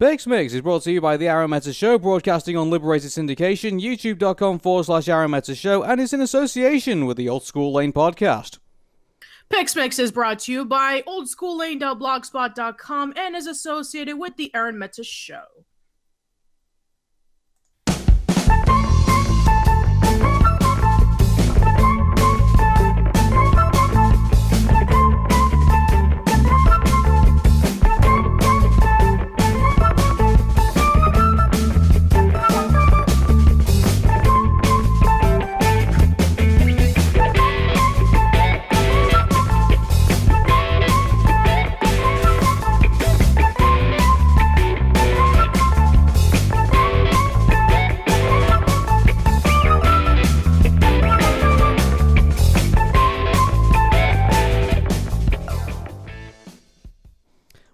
PixMix is brought to you by The Arun Meta Show, broadcasting on Liberated Syndication, youtube.com/Arun Meta Show, and is in association with the Old School Lane podcast. PixMix is brought to you by oldschoollane.blogspot.com and is associated with The Arun Meta Show.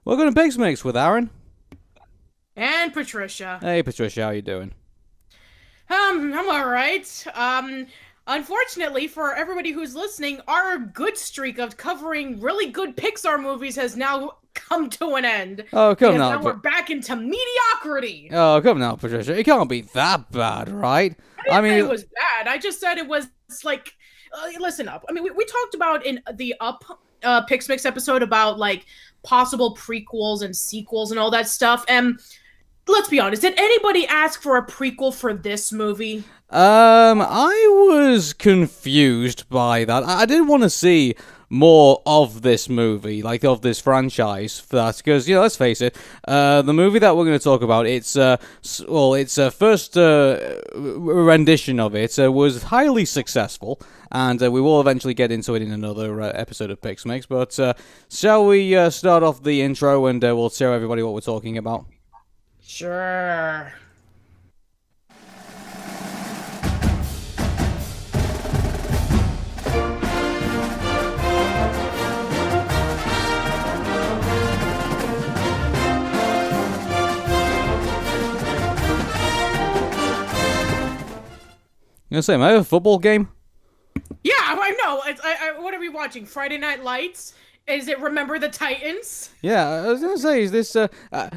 Welcome to PixMix with Arun. And Patricia. Hey Patricia, how you doing? I'm alright. Unfortunately for everybody who's listening, our good streak of covering really good Pixar movies has now come to an end. Oh, come now. Now we're back into mediocrity. Oh, come now, Patricia. It can't be that bad, right? I mean, it was bad. I just said it was like, listen up. I mean, we talked about in the PixMix episode about like possible prequels and sequels and all that stuff. And let's be honest, did anybody ask for a prequel for this movie? I was confused by that. I didn't want to see more of this movie, like of this franchise, for that, because, you know, let's face it, the movie that we're going to talk about, its first rendition of it was highly successful, and we will eventually get into it in another episode of PixMix, but shall we start off the intro, and we'll tell everybody what we're talking about? Sure. You gonna say, am I a football game? Yeah, I know. What are we watching? Friday Night Lights? Is it Remember the Titans? Yeah, I was gonna say, is this?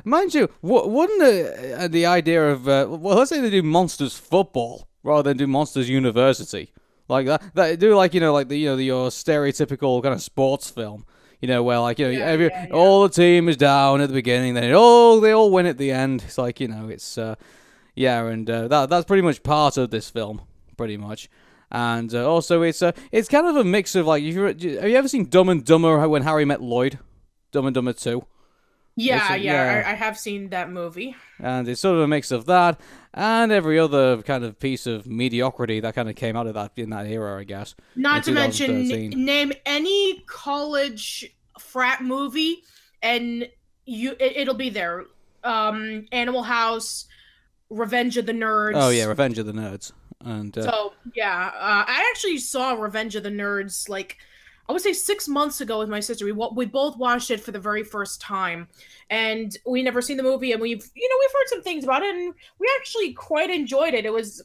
Mind you, wouldn't the idea of well, let's say they do Monsters Football rather than do Monsters University, like that? That do like like your stereotypical kind of sports film. Where like all the team is down at the beginning, then they all win at the end. It's like it's and that's pretty much part of this film. Pretty much, and also it's kind of a mix of like have you ever seen Dumb and Dumber when Harry met Lloyd, Dumb and Dumber 2? Yeah, I have seen that movie, and it's sort of a mix of that and every other kind of piece of mediocrity that kind of came out of that in that era, I guess. Not to mention, name any college frat movie and it'll be there. Animal House, Revenge of the Nerds. Oh yeah, Revenge of the Nerds. And I actually saw Revenge of the Nerds like I would say 6 months ago with my sister. We both watched it for the very first time, and we never seen the movie, and we've heard some things about it, and we actually quite enjoyed it. It was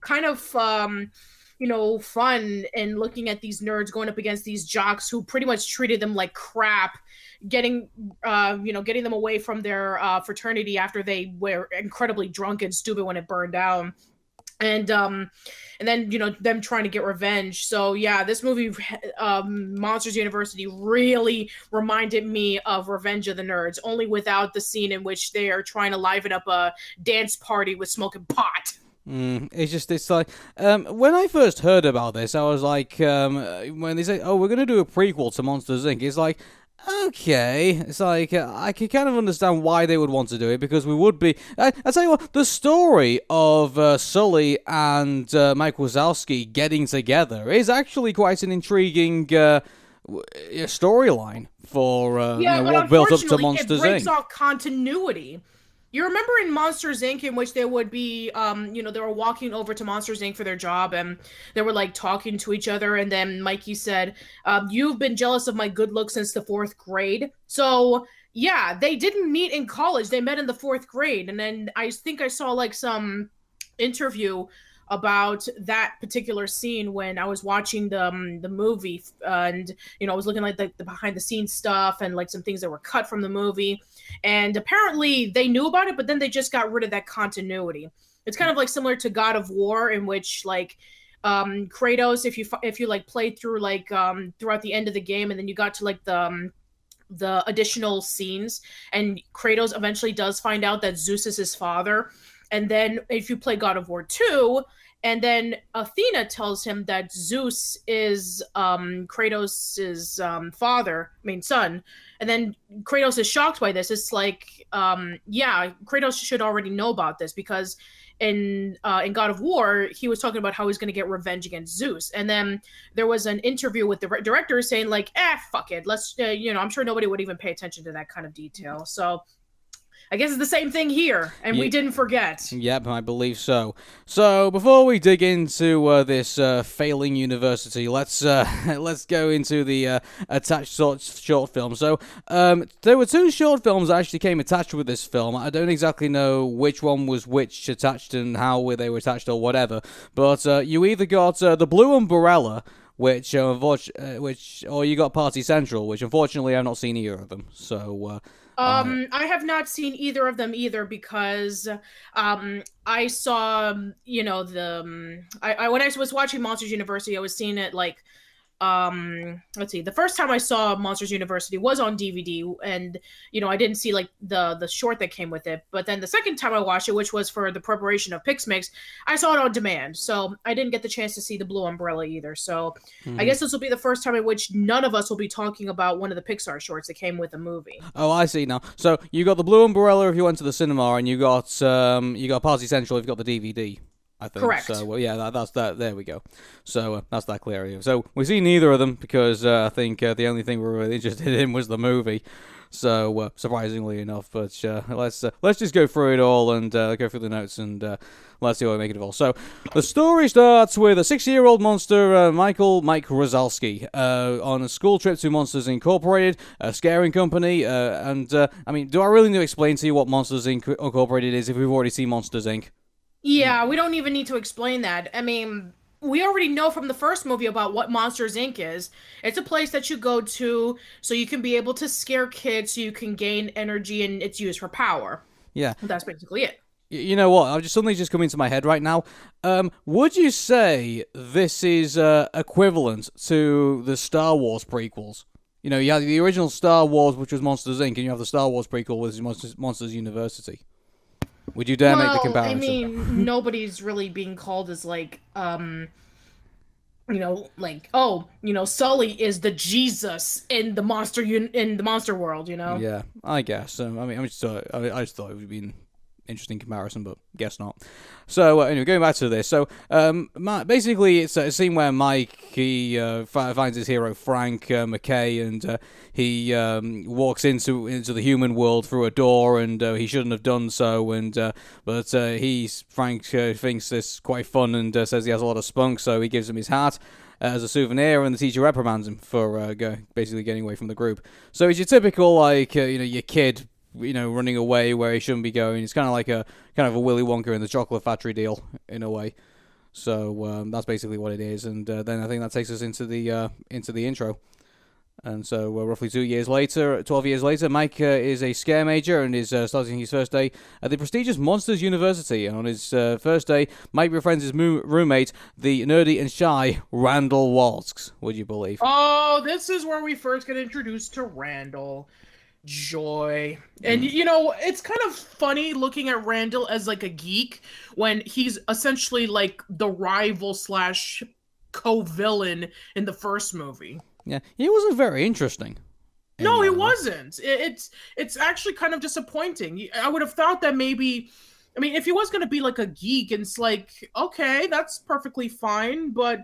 kind of fun and looking at these nerds going up against these jocks who pretty much treated them like crap, getting them away from their fraternity after they were incredibly drunk and stupid when it burned down. And then them trying to get revenge. So yeah, this movie, Monsters University, really reminded me of Revenge of the Nerds, only without the scene in which they are trying to liven up a dance party with smoking pot. It's like when I first heard about this, I was like, when they say, "Oh, we're gonna do a prequel to Monsters Inc." It's like, okay, it's like I can kind of understand why they would want to do it, because we would be. I tell you what, the story of Sully and Mike Wazowski getting together is actually quite an intriguing storyline for what built up to Monsters Inc. It breaks off continuity. You remember in Monsters Inc. in which there would be, they were walking over to Monsters Inc. for their job, and they were like talking to each other, and then Mikey said, "You've been jealous of my good looks since the 4th grade." So yeah, they didn't meet in college; they met in the 4th grade, and then I think I saw like some interview about that particular scene when I was watching the movie, and I was looking like the behind the scenes stuff and like some things that were cut from the movie, and apparently they knew about it, but then they just got rid of that continuity. It's kind of like similar to God of War, in which like Kratos, if you like played through like throughout the end of the game, and then you got to like the additional scenes, and Kratos eventually does find out that Zeus is his father. And then if you play God of War 2, and then Athena tells him that Zeus is Kratos' son, and then Kratos is shocked by this. It's like, yeah, Kratos should already know about this, because in God of War, he was talking about how he's going to get revenge against Zeus. And then there was an interview with the director saying like, fuck it. Let's, I'm sure nobody would even pay attention to that kind of detail. So I guess it's the same thing here, and we didn't forget. Yep, I believe so. So before we dig into this failing university, let's go into the attached short film. So there were two short films that actually came attached with this film. I don't exactly know which one was which attached and how they were attached or whatever, but you either got the Blue Umbrella, which or you got Party Central, which unfortunately I've not seen either of them. So. I have not seen either of them either, because I saw, I when I was watching Monsters University, I was seeing it like, let's see, the first time I saw Monsters University was on DVD, and I didn't see like the short that came with it. But then the second time I watched it, which was for the preparation of PixMix, I saw it on demand, so I didn't get the chance to see the Blue Umbrella either. So I guess this will be the first time in which none of us will be talking about one of the Pixar shorts that came with the movie. Oh, I see now. So you got the Blue Umbrella if you went to the cinema, and you got Party Central if you got the DVD. I think. Correct. So, well, yeah, that's that. There we go. So that's that clear. So we've seen neither of them because I think the only thing we were really interested in was the movie. So surprisingly enough, but let's just go through it all and go through the notes and let's see what we make it of all. So the story starts with a 60-year-old monster, Mike Wazowski, on a school trip to Monsters Incorporated, a scaring company. And I mean, do I really need to explain to you what Monsters Incorporated is if we've already seen Monsters Inc.? Yeah, we don't even need to explain that. I mean, we already know from the first movie about what Monsters Inc. is. It's a place that you go to so you can be able to scare kids, so you can gain energy, and it's used for power. Yeah. That's basically it. You know what? I've just suddenly come into my head right now. Would you say this is equivalent to the Star Wars prequels? You have the original Star Wars, which was Monsters Inc., and you have the Star Wars prequel, which is Monsters University. Would you dare make the comparison? I mean, nobody's really being called as like, Sully is the Jesus in the monster world, Yeah, I guess. I mean, I just thought it would be an interesting comparison, but guess not. So anyway, going back to this. So basically, it's a scene where Mike finds his hero Frank McKay, and he walks into the human world through a door, and he shouldn't have done so. And but Frank thinks this quite fun and says he has a lot of spunk, so he gives him his hat as a souvenir, and the teacher reprimands him for basically getting away from the group. So it's your typical your kid running away where he shouldn't be going. It's kind of like a Willy Wonka in the chocolate factory deal in a way. So that's basically what it is. And then I think that takes us into the intro. And so roughly 12 years later, Mike is a scare major and is starting his first day at the prestigious Monsters University. And on his first day, Mike befriends his roommate, the nerdy and shy Randall Waltz. Would you believe? Oh, this is where we first get introduced to Randall. Joy. And it's kind of funny looking at Randall as like a geek when he's essentially like the rival / co-villain in the first movie. Yeah, he wasn't very interesting. No, he wasn't. It's actually kind of disappointing. I would have thought that maybe, I mean, if he was going to be like a geek, and it's like, okay, that's perfectly fine, but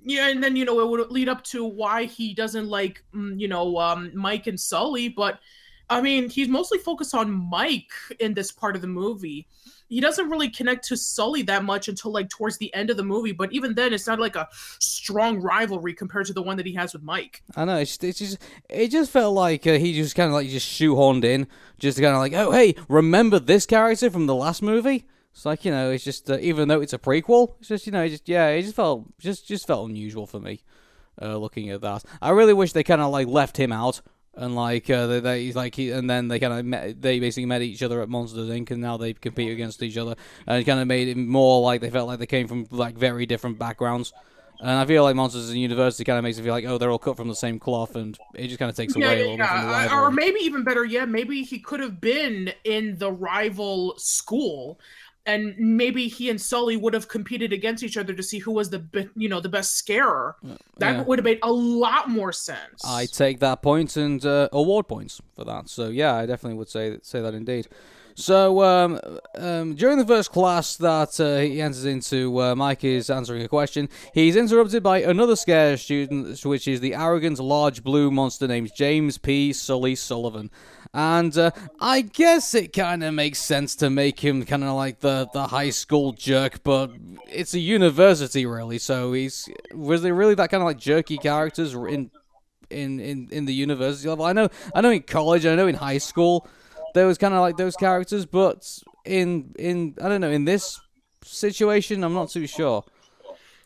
yeah, and then, it would lead up to why he doesn't like, Mike and Sully. But, I mean, he's mostly focused on Mike in this part of the movie. He doesn't really connect to Sully that much until, like, towards the end of the movie. But even then, it's not, like, a strong rivalry compared to the one that he has with Mike. I know, it just felt like he just kind of, like, just shoehorned in. Just kind of like, oh, hey, remember this character from the last movie? It's like, it's just even though it's a prequel, it's just it just felt unusual for me. Looking at that, I really wish they kind of like left him out and like and then they basically met each other at Monsters Inc. and now they compete against each other, and it kind of made it more like they felt like they came from like very different backgrounds. And I feel like Monsters University kind of makes it feel like, oh, they're all cut from the same cloth, and it just kind of takes away a little bit from the rivalry. Or maybe even better yet, maybe he could have been in the rival school, and maybe he and Sully would have competed against each other to see who was the best scarer. That would have made a lot more sense. I take that point and award points for that. So yeah, I definitely would say that indeed. So during the first class that he enters into, Mike is answering a question. He's interrupted by another scare student, which is the arrogant, large blue monster named James P. Sully Sullivan. And I guess it kind of makes sense to make him kind of like the high school jerk, but it's a university, really. So was there really that kind of like jerky characters in the university level? I know in college, I know in high school, there was kind of like those characters, but in I don't know, in this situation, I'm not too sure.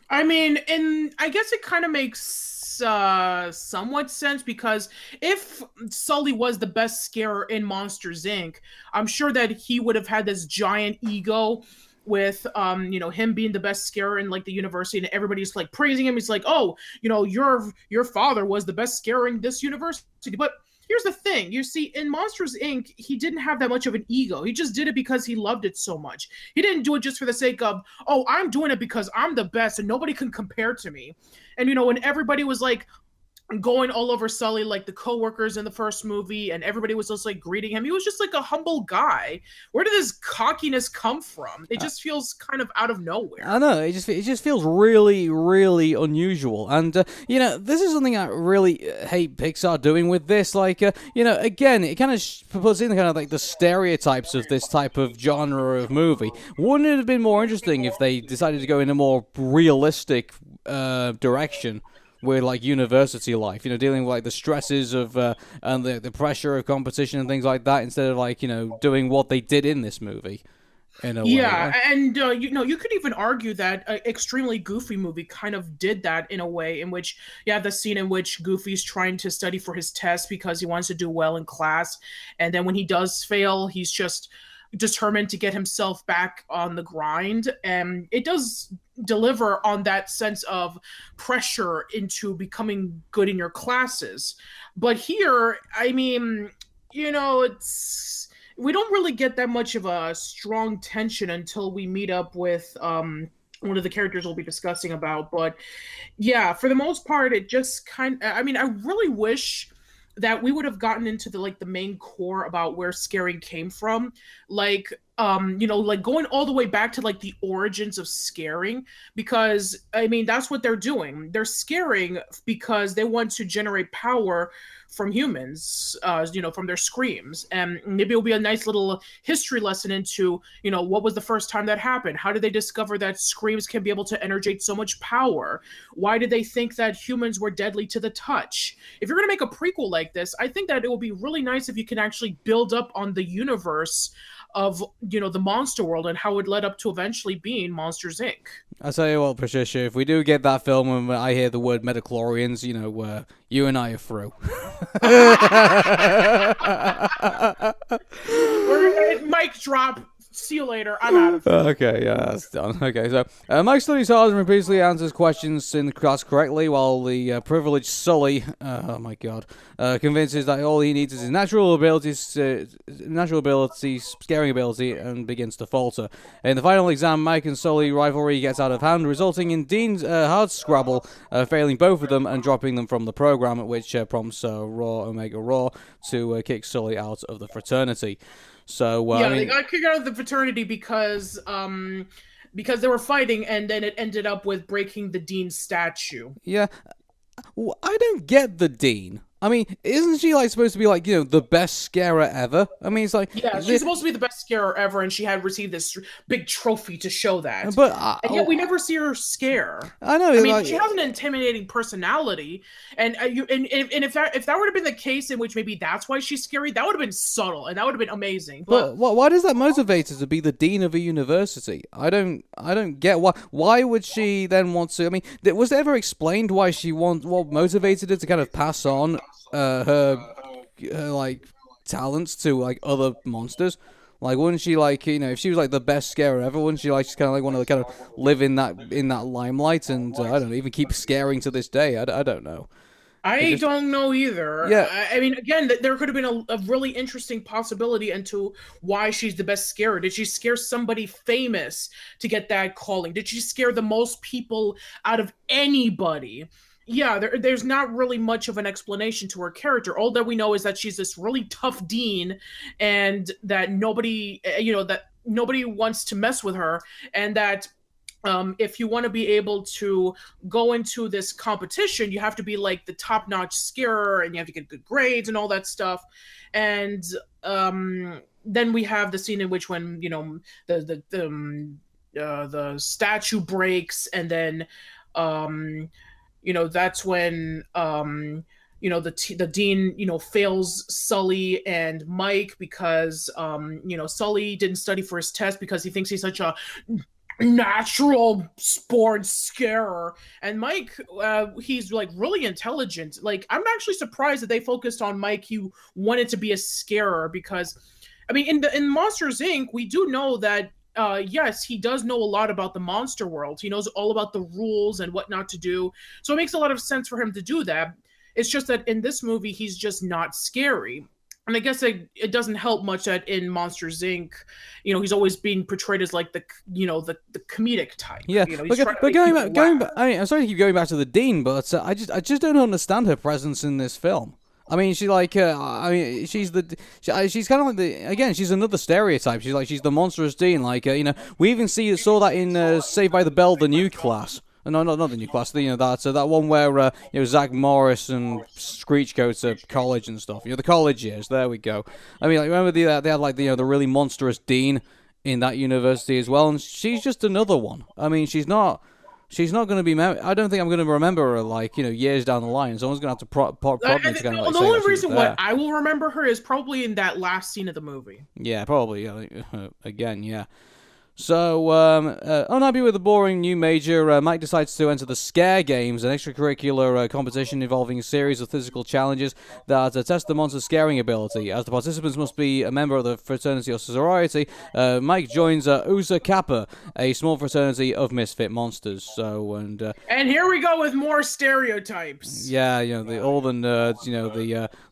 I mean, I guess it kind of makes somewhat sense, because if Sully was the best scarer in Monsters Inc., I'm sure that he would have had this giant ego with him being the best scarer in like the university, and everybody's like praising him. He's like, oh, your father was the best scarer in this university. But here's the thing. You see, in Monsters Inc., he didn't have that much of an ego. He just did it because he loved it so much. He didn't do it just for the sake of, oh, I'm doing it because I'm the best and nobody can compare to me. And, when everybody was like going all over Sully, like the coworkers in the first movie, and everybody was just like greeting him, he was just like a humble guy. Where did this cockiness come from? It just feels kind of out of nowhere. I know, it just feels really, really unusual. And this is something I really hate Pixar doing with this. Like again, it kind of puts in kind of like the stereotypes of this type of genre of movie. Wouldn't it have been more interesting if they decided to go in a more realistic direction with like university life, dealing with like the stresses of and the pressure of competition and things like that, instead of like doing what they did in this movie in a way, right? And you could even argue that an extremely Goofy movie kind of did that in a way, in which you have the scene in which Goofy's trying to study for his test because he wants to do well in class, and then when he does fail, he's just determined to get himself back on the grind. And it does deliver on that sense of pressure into becoming good in your classes. But here, I mean, it's, we don't really get that much of a strong tension until we meet up with one of the characters we'll be discussing about. But yeah, for the most part, it just I really wish that we would have gotten into the main core about where scaring came from, like going all the way back to like the origins of scaring, because that's what they're doing. They're scaring because they want to generate power from humans, from their screams. And maybe it'll be a nice little history lesson into, what was the first time that happened? How did they discover that screams can be able to energate so much power? Why did they think that humans were deadly to the touch? If you're going to make a prequel like this, I think that it will be really nice if you can actually build up on the universe of the monster world and how it led up to eventually being Monsters Inc. I tell you what, Patricia, if we do get that film and I hear the word metachlorians, you and I are through. Mic drop. See you later. I'm out of here. Okay, yeah, that's done. Okay, so Mike studies hard and repeatedly answers questions in the class correctly, while the privileged Sully, oh my god, convinces that all he needs is his natural ability, scaring ability, and begins to falter. In the final exam, Mike and Sully rivalry gets out of hand, resulting in Dean's hard scrabble, failing both of them and dropping them from the program, which prompts Omega Raw to kick Sully out of the fraternity. So they got kicked out of the fraternity because they were fighting, and then it ended up with breaking the Dean statue. Yeah, I don't get the Dean. I mean, isn't she like supposed to be like the best scarer ever? I mean, it's like, Yeah, she's supposed to be the best scarer ever, and she had received this big trophy to show that. but And yet we never see her scare. I know, I mean, like, she has an intimidating personality, and if that would have been the case in which maybe that's why she's scary, that would have been subtle and that would have been amazing. but why does that motivate her to be the dean of a university? I don't get why would she then want to? I mean, was it ever explained why she what motivated her to kind of pass on her like talents to like other monsters? Like, wouldn't she like if she was like the best scarer ever? Wouldn't she like just kind of like want to kind of live in that limelight and I don't know, even keep scaring to this day? I don't know. I don't know either. Yeah. I mean, again, there could have been a really interesting possibility into why she's the best scarer. Did she scare somebody famous to get that calling? Did she scare the most people out of anybody? Yeah, there's not really much of an explanation to her character. All that we know is that she's this really tough dean, and that nobody wants to mess with her, and that if you want to be able to go into this competition, you have to be like the top-notch scarer, and you have to get good grades and all that stuff. And then we have the scene in which when the statue breaks, and then that's when the dean fails Sully and Mike because Sully didn't study for his test because he thinks he's such a natural born scarer, and Mike he's like really intelligent. Like, I'm actually surprised that they focused on Mike. He wanted to be a scarer because I mean in Monsters Inc. we do know that yes, he does know a lot about the monster world. He knows all about the rules and what not to do, so it makes a lot of sense for him to do that. It's just that in this movie he's just not scary. And I guess it doesn't help much that in Monsters Inc., he's always being portrayed as like the comedic type. Yeah, but going back. I mean, I'm sorry to keep going back to the dean, but I just don't understand her presence in this film. I mean, she's like, she's she's kind of like she's another stereotype. She's the monstrous dean. Like, we even saw that in Saved by the Bell, the new class. No, not the new class. That one where Zach Morris and Screech go to college and stuff. The college years. There we go. I mean, like, remember they had like the really monstrous dean in that university as well, and she's just another one. I mean, she's not going to be. I don't think I'm going to remember her like years down the line. Someone's going to have to prod me to kind of like the say only that reason why I will remember her is probably in that last scene of the movie. Yeah, probably. Again, yeah. So, unhappy with the boring new major, Mike decides to enter the Scare Games, an extracurricular competition involving a series of physical challenges that test the monster's scaring ability. As the participants must be a member of the fraternity or sorority, Mike joins Usa Kappa, a small fraternity of misfit monsters. So, and here we go with more stereotypes. Yeah, all the nerds,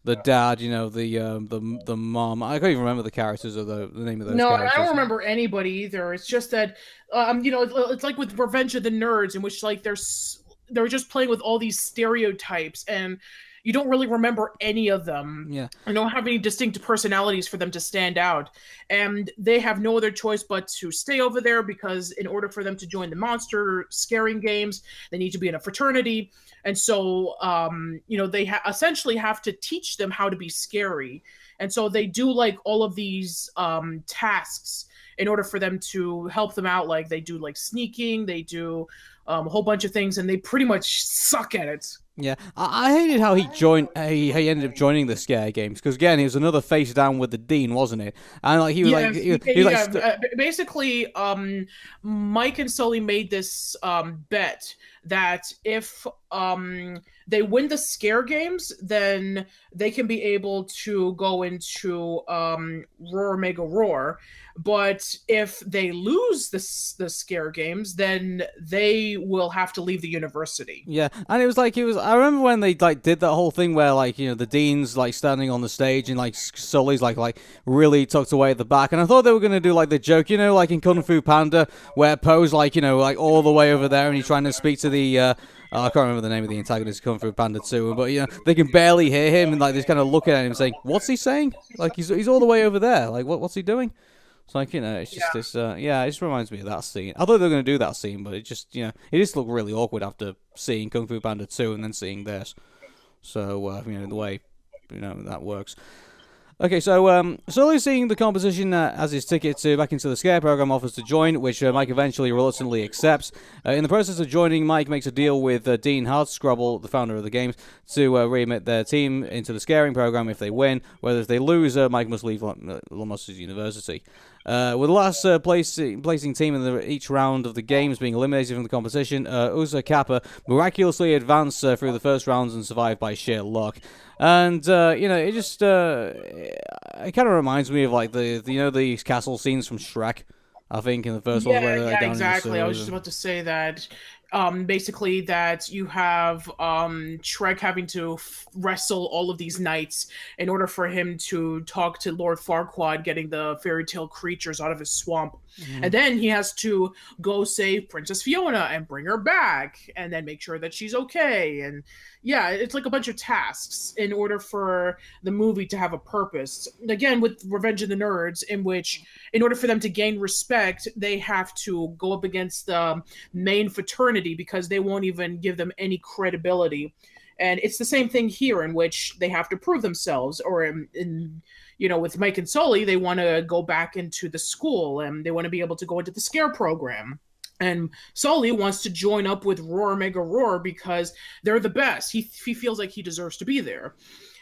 the dad, the mom. I can't even remember the characters or the name of those. No, characters. I don't remember anybody either. It's just that, it's like with Revenge of the Nerds, in which like they're just playing with all these stereotypes, and you don't really remember any of them. Yeah, you don't have any distinct personalities for them to stand out, and they have no other choice but to stay over there because in order for them to join the monster scaring games, they need to be in a fraternity, and so they essentially have to teach them how to be scary, and so they do like all of these tasks in order for them to help them out. Like they do like sneaking, they do a whole bunch of things, and they pretty much suck at it. Yeah, I hated how he joined. He ended up joining the Scare Games because again, he was another face down with the dean, wasn't it? And like he was basically, Mike and Sully made this bet that if they win the Scare Games, then they can be able to go into Roar Mega Roar. But if they lose the Scare Games, then they will have to leave the university. Yeah, and it was. I remember when they like did that whole thing where like the dean's like standing on the stage and like Sully's like really tucked away at the back, and I thought they were gonna do like the joke, like in Kung Fu Panda, where Poe's like like all the way over there and he's trying to speak to the. I can't remember the name of the antagonist of Kung Fu Panda 2, but they can barely hear him and like they're kind of looking at him saying, "What's he saying?" Like he's all the way over there. Like what's he doing? It's like, it's just this, it just reminds me of that scene. I thought they were going to do that scene, but it just, it just looked really awkward after seeing Kung Fu Panda 2 and then seeing this. So the way that works. Okay, so Sully, seeing the competition as his ticket to back into the Scare program, offers to join, which Mike eventually reluctantly accepts. In the process of joining, Mike makes a deal with Dean Hardscrabble, the founder of the games, to readmit their team into the Scaring program if they win. Whereas if they lose, Mike must leave Monsters University. With the last placing team in each round of the games being eliminated from the competition, Uza Kappa miraculously advanced through the first rounds and survived by sheer luck. And it just it kind of reminds me of like the castle scenes from Shrek. I think in the first one, where they're down exactly. I was just about to say that. Basically, that you have Shrek having to wrestle all of these knights in order for him to talk to Lord Farquaad, getting the fairy tale creatures out of his swamp. And then he has to go save Princess Fiona and bring her back, and then make sure that she's okay. And yeah, it's like a bunch of tasks in order for the movie to have a purpose. Again, with Revenge of the Nerds, in which, in order for them to gain respect, they have to go up against the main fraternity because they won't even give them any credibility. And it's the same thing here, in which they have to prove themselves. Or in with Mike and Sully, they want to go back into the school and they want to be able to go into the Scare program. And Sully wants to join up with Roar Mega Roar because they're the best. He feels like he deserves to be there.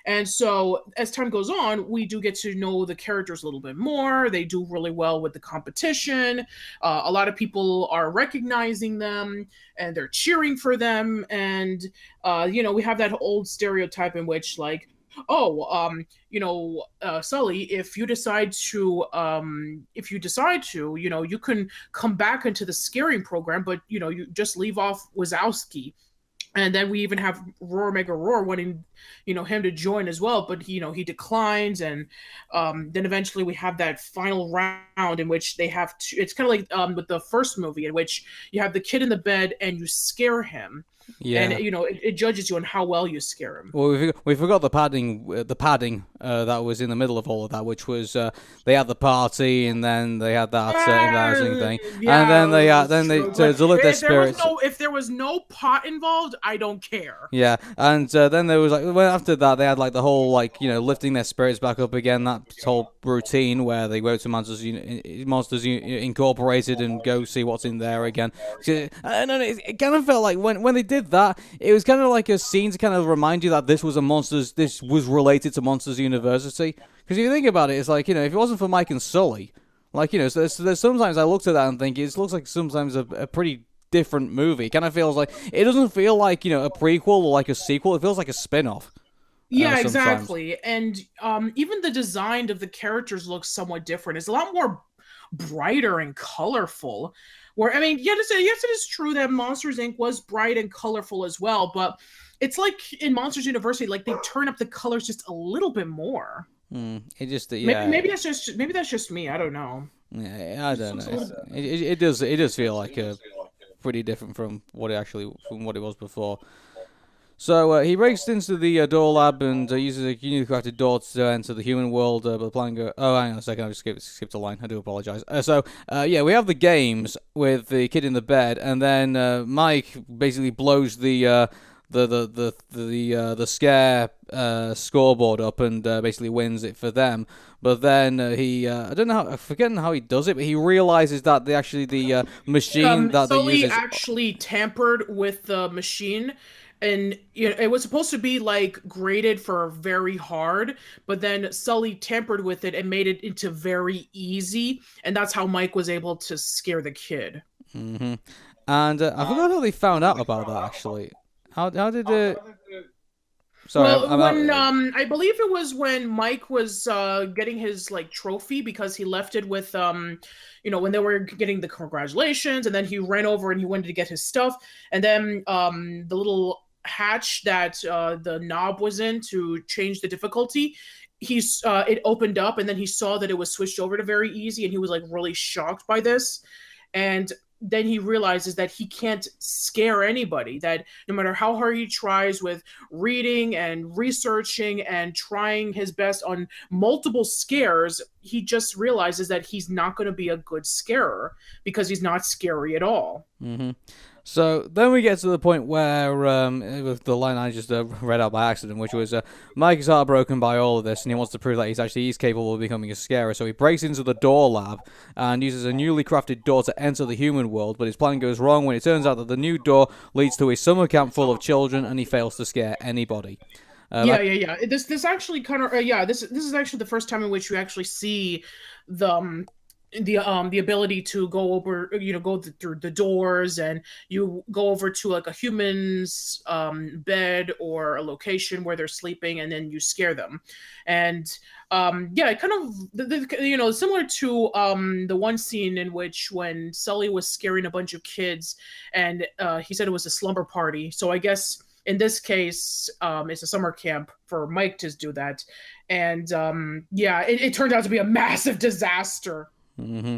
And so as time goes on, we do get to know the characters a little bit more. They do really well with the competition. A lot of people are recognizing them and they're cheering for them. And, we have that old stereotype in which, like, Sully, if you decide to, you can come back into the Scaring program, but, you just leave off Wazowski. And then we even have Roar Mega Roar wanting, him to join as well, but he declines, and then eventually we have that final round in which they have to. It's kind of like with the first movie, in which you have the kid in the bed and you scare him. Yeah. And it judges you on how well you scare him. Well, we forgot the padding that was in the middle of all of that, which was they had the party and then they had that embarrassing thing, and then to lift their spirits. If there was no pot involved, I don't care. Yeah, and then there was after that they had the whole lifting their spirits back up again. That whole routine where they go to Monsters Incorporated and go see what's in there again. And it kind of felt like when they did that, it was kind of like a scene to kind of remind you that this was related to Monsters University. Because if you think about it, it's like, if it wasn't for Mike and Sully, so there's sometimes I looked at that and think it looks like sometimes a pretty different movie. It kind of feels like, it doesn't feel like, a prequel or like a sequel. It feels like a spin-off. Yeah, exactly. And even the design of the characters looks somewhat different. It's a lot more brighter and colorful. Where, yes, it is true that Monsters Inc. was bright and colorful as well, but it's like in Monsters University, they turn up the colors just a little bit more. It just maybe that's just me. I don't know. Yeah, I don't know. It does feel like pretty different from what it was before. So he breaks into the door lab and uses a uniquely crafted door to enter the human world. But the plan hang on a second, I just skipped a line. I do apologize. We have the games with the kid in the bed, and then Mike basically blows the scare scoreboard up and basically wins it for them. But then I'm forgetting how he does it, but he realizes that the machine that they use actually tampered with the machine. And it was supposed to be graded for very hard, but then Sully tampered with it and made it into very easy, and that's how Mike was able to scare the kid. Mm-hmm. And I forgot how they found out about that. Actually, how did it? Sorry, I believe it was when Mike was getting his trophy, because he left it with when they were getting the congratulations, and then he ran over and he wanted to get his stuff, and then the little hatch that the knob was in to change the difficulty, it opened up, and then he saw that it was switched over to very easy, and he was really shocked by this. And then he realizes that he can't scare anybody, that no matter how hard he tries with reading and researching and trying his best on multiple scares, he just realizes that he's not going to be a good scarer because he's not scary at all. Mm-hmm. So then we get to the point where, with the line I just read out by accident, which was Mike is heartbroken by all of this, and he wants to prove that he's capable of becoming a scarer. So he breaks into the door lab and uses a newly crafted door to enter the human world. But his plan goes wrong when it turns out that the new door leads to a summer camp full of children, and he fails to scare anybody. Yeah. This actually kind of this is actually the first time in which you actually see the the ability to go over, go through the doors, and you go over to like a human's bed or a location where they're sleeping, and then you scare them. And it kind of similar to the one scene in which when Sully was scaring a bunch of kids, and he said it was a slumber party. So I guess in this case, it's a summer camp for Mike to do that. And it turned out to be a massive disaster. Mm-hmm.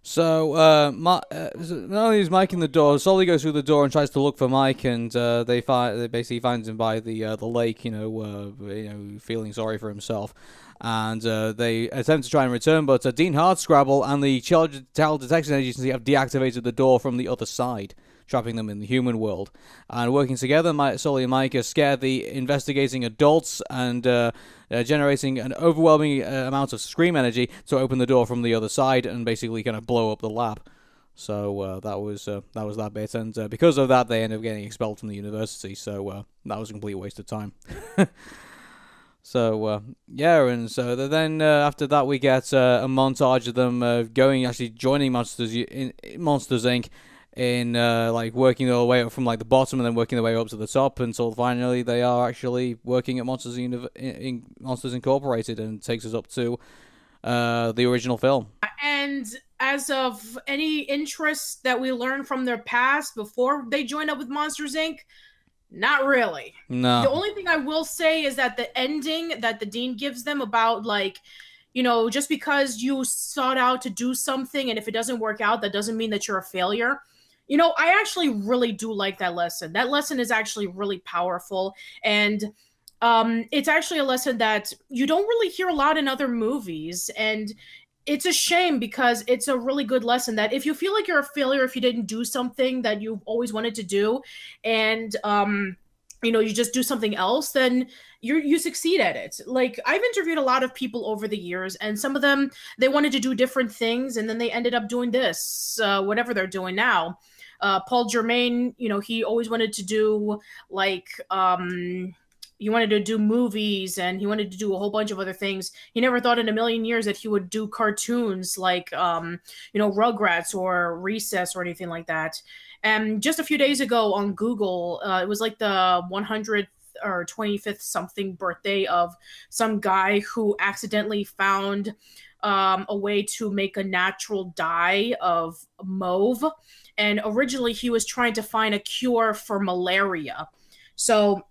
So, not only is Mike in the door, Sully goes through the door and tries to look for Mike, and they basically finds him by the lake, feeling sorry for himself, and they attempt to try and return, but Dean Hardscrabble and the Child Detection Agency have deactivated the door from the other side, trapping them in the human world. And working together, Sully and Mike scare the investigating adults and generating an overwhelming amount of scream energy to open the door from the other side and basically kind of blow up the lab. So that was that bit, and because of that, they end up getting expelled from the university. So that was a complete waste of time. So and so then after that we get a montage of them joining Monsters Inc. in working their way up from like the bottom and then working their way up to the top until finally they are actually working at Monsters Incorporated, and takes us up to the original film. And as of any interest that we learned from their past before they joined up with Monsters Inc., not really. No. The only thing I will say is that the ending that the dean gives them about just because you sought out to do something and if it doesn't work out, that doesn't mean that you're a failure. I actually really do like that lesson. That lesson is actually really powerful. And it's actually a lesson that you don't really hear a lot in other movies. And it's a shame because it's a really good lesson that if you feel like you're a failure, if you didn't do something that you've always wanted to do, and you just do something else, then you succeed at it. Like, I've interviewed a lot of people over the years, and some of them, they wanted to do different things, and then they ended up doing this, whatever they're doing now. Paul Germain, he always wanted to do he wanted to do movies, and he wanted to do a whole bunch of other things. He never thought in a million years that he would do cartoons like Rugrats or Recess or anything like that. And just a few days ago on Google, it was like the 100th or 25th something birthday of some guy who accidentally found a way to make a natural dye of mauve. And originally he was trying to find a cure for malaria. So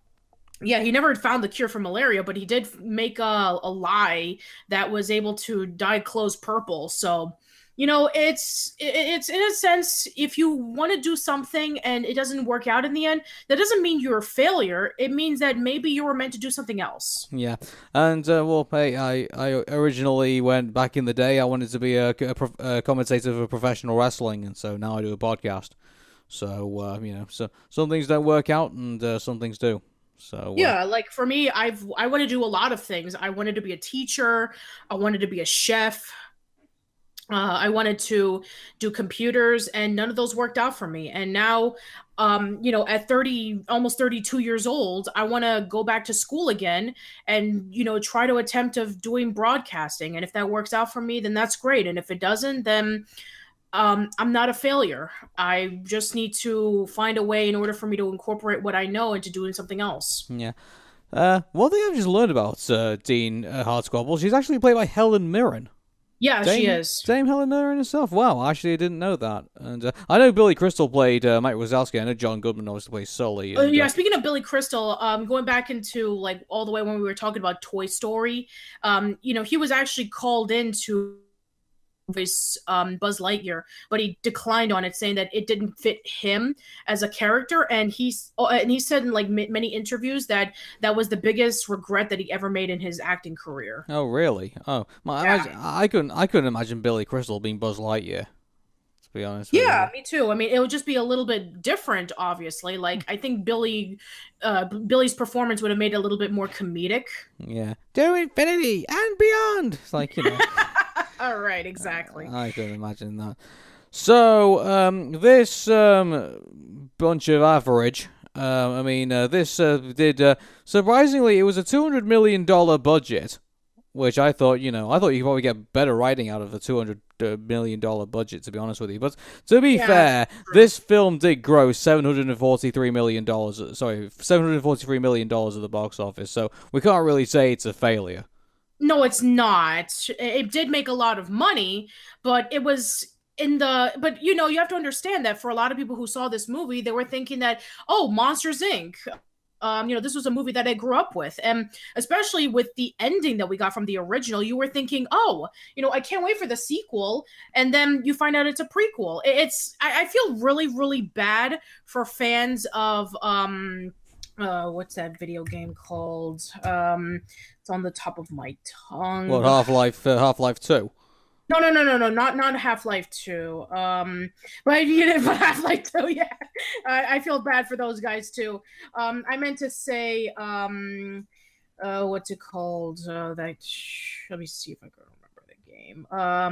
yeah, he never found the cure for malaria, but he did make a lye that was able to dye clothes purple. So, it's in a sense, if you want to do something and it doesn't work out in the end, that doesn't mean you're a failure. It means that maybe you were meant to do something else. Yeah, and I originally went back in the day. I wanted to be a commentator for professional wrestling, and so now I do a podcast. So so some things don't work out, and some things do. So yeah, like for me, I want to do a lot of things. I wanted to be a teacher. I wanted to be a chef. I wanted to do computers, and none of those worked out for me. And now, at 30, almost 32 years old, I want to go back to school again and, try to attempt of doing broadcasting. And if that works out for me, then that's great. And if it doesn't, then I'm not a failure. I just need to find a way in order for me to incorporate what I know into doing something else. Yeah. One thing I've just learned about Dean Hardscrabble, she's actually played by Helen Mirren. Yeah, she is. Dame Helen Mirren herself. Wow, actually, I didn't know that. And I know Billy Crystal played Mike Wazowski. I know John Goodman obviously plays Sully. And, speaking of Billy Crystal, going back into all the way when we were talking about Toy Story, he was actually called in to voice Buzz Lightyear, but he declined on it, saying that it didn't fit him as a character. And he said in many interviews that was the biggest regret that he ever made in his acting career. Oh, really? Oh, I couldn't imagine Billy Crystal being Buzz Lightyear. be honest with Yeah, you. me too. I mean, it would just be a little bit different, obviously. Like, I think Billy's performance would have made it a little bit more comedic. Yeah. To infinity and beyond! It's like, All right, exactly. I can imagine that. So, this bunch of average, this did, surprisingly, it was a $200 million budget, which I thought you could probably get better writing out of a $200 million budget, to be honest with you. But to be fair, this film did gross $743 million. Sorry, $743 million at the box office. So we can't really say it's a failure. No, it's not. It did make a lot of money, but it was but you have to understand that for a lot of people who saw this movie, they were thinking that, oh, Monsters Inc. This was a movie that I grew up with, and especially with the ending that we got from the original, you were thinking, oh, I can't wait for the sequel, and then you find out it's a prequel. I feel really, really bad for fans of what's that video game called? It's on the top of my tongue. What, Half-Life 2? No, not Half-Life 2. But Half-Life 2, yeah. I feel bad for those guys too. I meant to say, what's it called? Let me see if I can remember the game.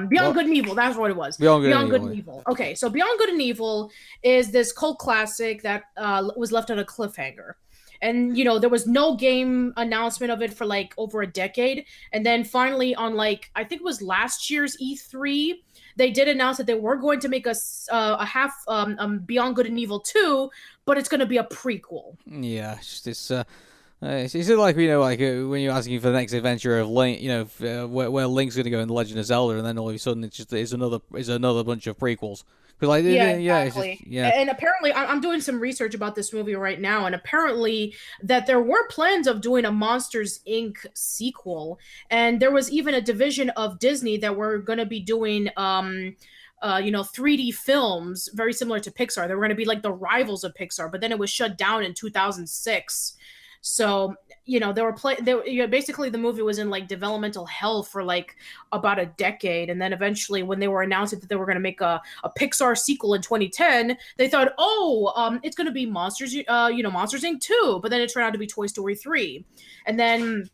Beyond Good and Evil. That's what it was. Beyond Good and Evil. Okay, so Beyond Good and Evil is this cult classic that was left on a cliffhanger. And, there was no game announcement of it for like over a decade. And then finally on I think it was last year's E3, they did announce that they were going to make a Beyond Good and Evil 2, but it's going to be a prequel. Yeah, it's like, when you're asking for the next adventure of Link, where Link's going to go in The Legend of Zelda, and then all of a sudden it's another bunch of prequels. Exactly. And apparently, I'm doing some research about this movie right now, and apparently that there were plans of doing a Monsters Inc. sequel, and there was even a division of Disney that were going to be doing 3D films very similar to Pixar. They were going to be like the rivals of Pixar, but then it was shut down in 2006. So, basically the movie was in like developmental hell for like about a decade. And then eventually when they were announcing that they were going to make a Pixar sequel in 2010, they thought, it's going to be Monsters Inc. 2. But then it turned out to be Toy Story 3. And then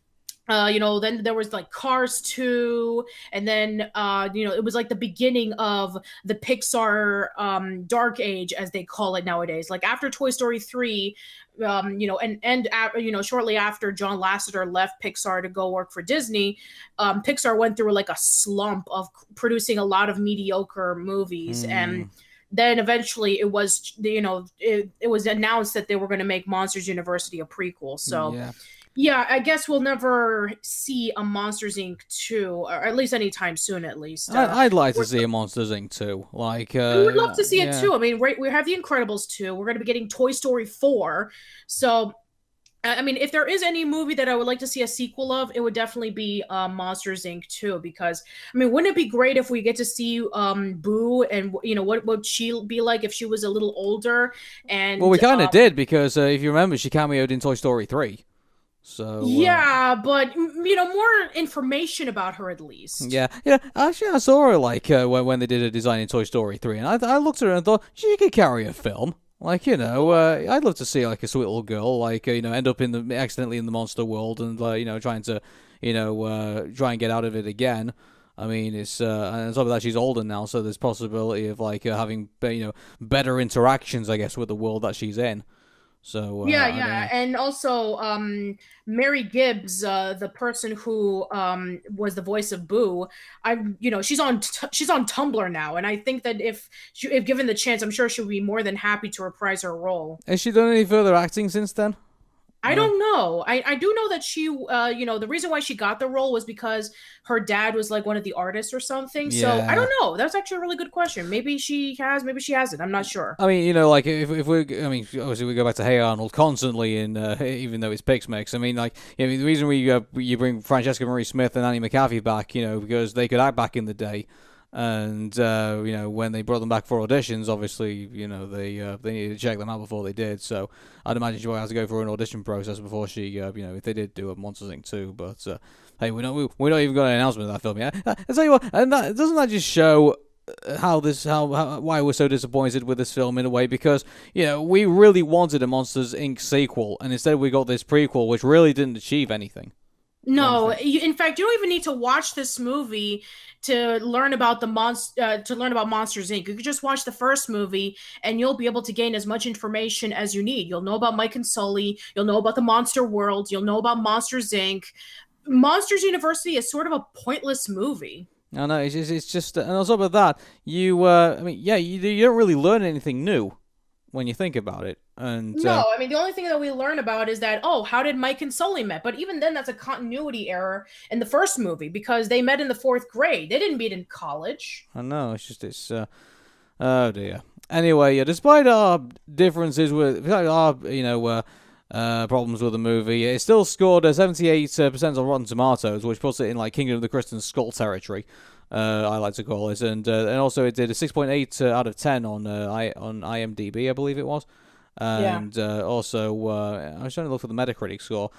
then there was like Cars 2, and then it was like the beginning of the Pixar dark age, as they call it nowadays. Like after Toy Story 3, shortly after John Lasseter left Pixar to go work for Disney, Pixar went through like a slump of producing a lot of mediocre movies. And then eventually it was it was announced that they were going to make Monsters University a prequel. So yeah, I guess we'll never see a Monsters Inc. 2, or at least anytime soon, at least. I'd like to see a Monsters Inc. 2. We would love to see it too. I mean, we have The Incredibles 2. We're going to be getting Toy Story 4. So, I mean, if there is any movie that I would like to see a sequel of, it would definitely be Monsters Inc. 2. Because, I mean, wouldn't it be great if we get to see Boo, and what would she be like if she was a little older? And well, we kind of did, because if you remember, she cameoed in Toy Story 3. So yeah, but more information about her at least. Yeah. Actually, I saw her when they did a design in Toy Story 3, and I looked at her and thought she could carry a film. I'd love to see like a sweet little girl, end up accidentally in the monster world, and trying to try and get out of it again. I mean, it's and on top of that, she's older now, so there's possibility of having better interactions, I guess, with the world that she's in. So and also Mary Gibbs, the person who was the voice of Boo, she's on Tumblr now, and I think that if given the chance, I'm sure she'll be more than happy to reprise her role. Has she done any further acting since then? I don't know. I do know that she, the reason why she got the role was because her dad was like one of the artists or something. Yeah. So I don't know. That's actually a really good question. Maybe she has, maybe she hasn't. I'm not sure. I mean, obviously we go back to Hey Arnold constantly, and even though it's PixMix, the reason you bring Francesca Marie Smith and Annie McAfee back, because they could act back in the day. And when they brought them back for auditions, obviously they needed to check them out before they did. So I'd imagine she might have to go through an audition process before she if they did do a Monsters Inc. 2. But hey, we're not even got an announcement of that film yet. I tell you what, and doesn't that just show why we're so disappointed with this film in a way, because we really wanted a Monsters Inc. sequel, and instead we got this prequel, which really didn't achieve anything. No, in fact, you don't even need to watch this movie to learn about Monsters Inc. You could just watch the first movie, and you'll be able to gain as much information as you need. You'll know about Mike and Sully. You'll know about the Monster World. You'll know about Monsters Inc. Monsters University is sort of a pointless movie. I know, it's just, and on top of that, you don't really learn anything new when you think about it. And no, I mean, the only thing that we learn about is that, how did Mike and Sully met? But even then, that's a continuity error in the first movie, because they met in the 4th grade. They didn't meet in college. I know, oh dear. Anyway, despite our differences problems with the movie, it still scored 78% on Rotten Tomatoes, which puts it in like Kingdom of the Crystal Skull territory. I like to call it, and also it did a 6.8 out of 10 on IMDb, I believe it was. And also, I was trying to look for the Metacritic score.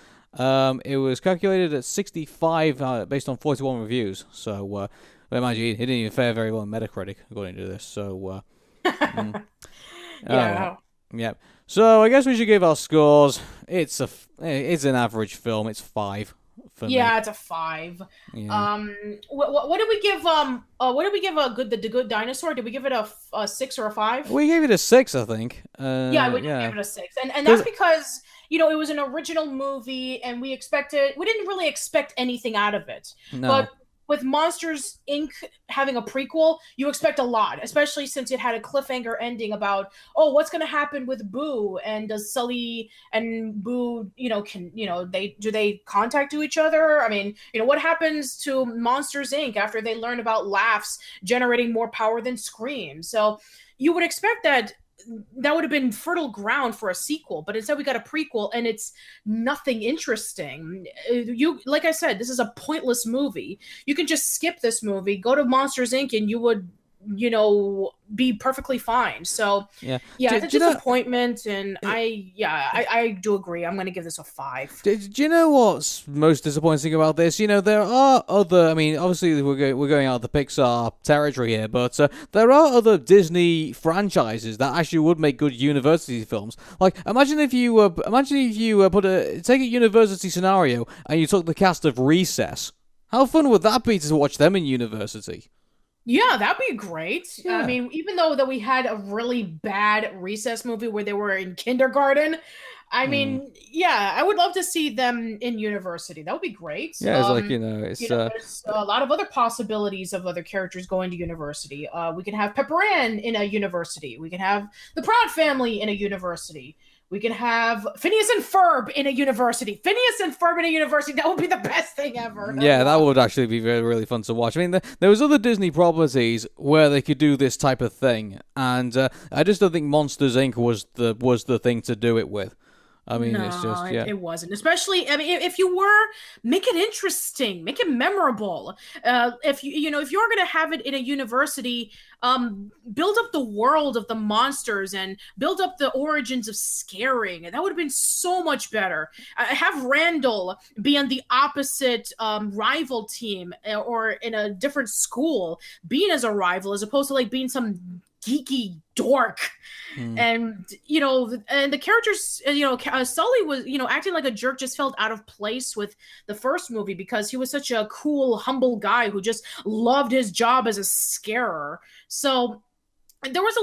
It was calculated at 65 based on 41 reviews. So, imagine it didn't even fare very well on Metacritic according to this. So, yeah. Yeah. So I guess we should give our scores. It's an average film. It's 5 for me. Yeah, it's a 5. Yeah. What did we give? What did we give the Good Dinosaur? Did we give it a 6 or a 5? We gave it a 6, I think. Yeah, we did give it a 6, and that's because it was an original movie, and we didn't really expect anything out of it. No. But with Monsters Inc. having a prequel, you expect a lot, especially since it had a cliffhanger ending about, what's going to happen with Boo, and does Sully and Boo, do they contact to each other? I mean, what happens to Monsters Inc. after they learn about laughs generating more power than screams? So you would expect that would have been fertile ground for a sequel, but instead we got a prequel, and it's nothing interesting. Like I said, this is a pointless movie. You can just skip this movie, go to Monsters Inc., and you would be perfectly fine. So it's a disappointment, and I do agree. I'm going to give this a 5. Do you know what's most disappointing about this? There are other. I mean, obviously we're going out of the Pixar territory here, but there are other Disney franchises that actually would make good university films. Like, imagine if you take a university scenario and you took the cast of Recess. How fun would that be to watch them in university? Yeah, that'd be great. Yeah. I mean, even though that we had a really bad Recess movie where they were in kindergarten, I mean, I would love to see them in university. That would be great. Yeah, it's there's a lot of other possibilities of other characters going to university. We can have Pepper Ann in a university. We can have the Proud Family in a university. We can have Phineas and Ferb in a university. That would be the best thing ever. Yeah, that would actually be really, really fun to watch. I mean, there was other Disney properties where they could do this type of thing, and I just don't think Monsters Inc. was the thing to do it with. I mean, it's just, it wasn't. Especially, I mean, if you were, make it interesting, make it memorable. If you're going to have it in a university, build up the world of the monsters and build up the origins of scaring. That would have been so much better. Have Randall be on the opposite rival team, or in a different school, being as a rival, as opposed to like being some geeky dork. And and the characters, Sully was acting like a jerk, just felt out of place with the first movie, because he was such a cool, humble guy who just loved his job as a scarer. So there was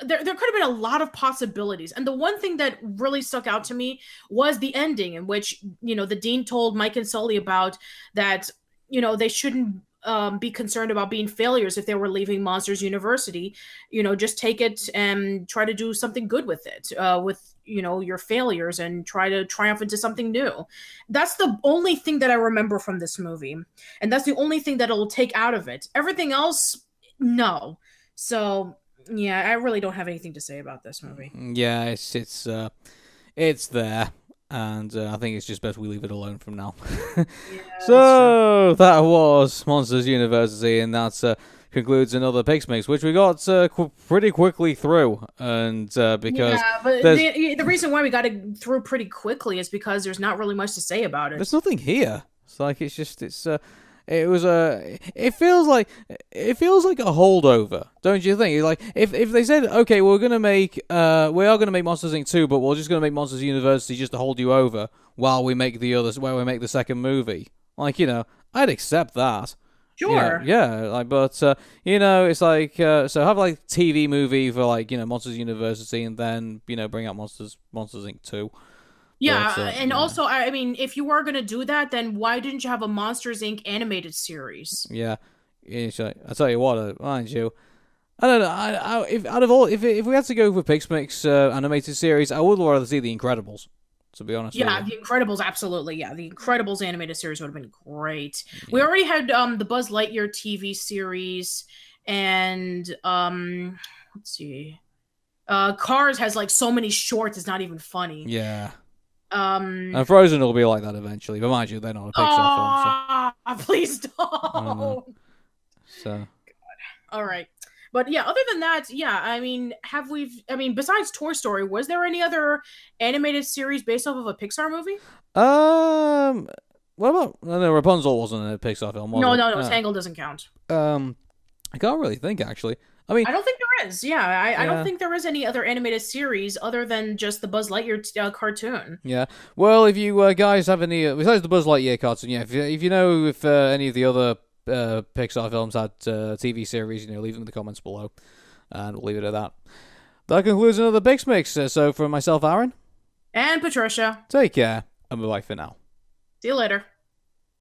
there could have been a lot of possibilities. And the one thing that really stuck out to me was the ending, in which the dean told Mike and Sully about that they shouldn't be concerned about being failures if they were leaving Monsters University. Just take it and try to do something good with it, with your failures, and try to triumph into something new. That's the only thing that I remember from this movie, and that's the only thing that it'll take out of it. Everything else, no. So I really don't have anything to say about this movie. Yeah, it's there. And I think it's just best we leave it alone from now. So that was Monsters University, and that concludes another PixMix, which we got pretty quickly through. And because but the reason why we got it through pretty quickly is because there's not really much to say about it. There's nothing here. It's like it's it was a. It feels like a holdover, don't you think? Like if they said, okay, we are gonna make Monsters Inc. 2, but we're just gonna make Monsters University just to hold you over while we make the second movie. Like, I'd accept that. Sure. Yeah. Like, but it's like so have like TV movie for like Monsters University, and then bring out Monsters Inc. 2. Yeah, But, and also, I mean, if you are gonna do that, then why didn't you have a Monsters Inc. animated series? Yeah. I tell you what, mind you, I don't know. If out of all, if we had to go for PixMix animated series, I would rather see The Incredibles. To be honest, Yeah, with you. The Incredibles, absolutely. Yeah, The Incredibles animated series would have been great. Yeah. We already had the Buzz Lightyear TV series, and let's see, Cars has like so many shorts, it's not even funny. Yeah. And Frozen will be like that eventually, but mind you, they're not a Pixar film. So. Please don't. So. God. All right. But yeah, other than that, yeah, I mean, besides Toy Story, was there any other animated series based off of a Pixar movie? What about? No, Rapunzel wasn't a Pixar film. No, Tangled doesn't count. I can't really think actually. I mean, I don't think there is. Yeah, I don't think there is any other animated series other than just the Buzz Lightyear cartoon. Yeah. Well, if you guys have any besides the Buzz Lightyear cartoon, yeah, if you know if any of the other Pixar films had TV series, leave them in the comments below, and we'll leave it at that. That concludes another PixMix. So for myself, Aaron, and Patricia, take care and bye for now. See you later.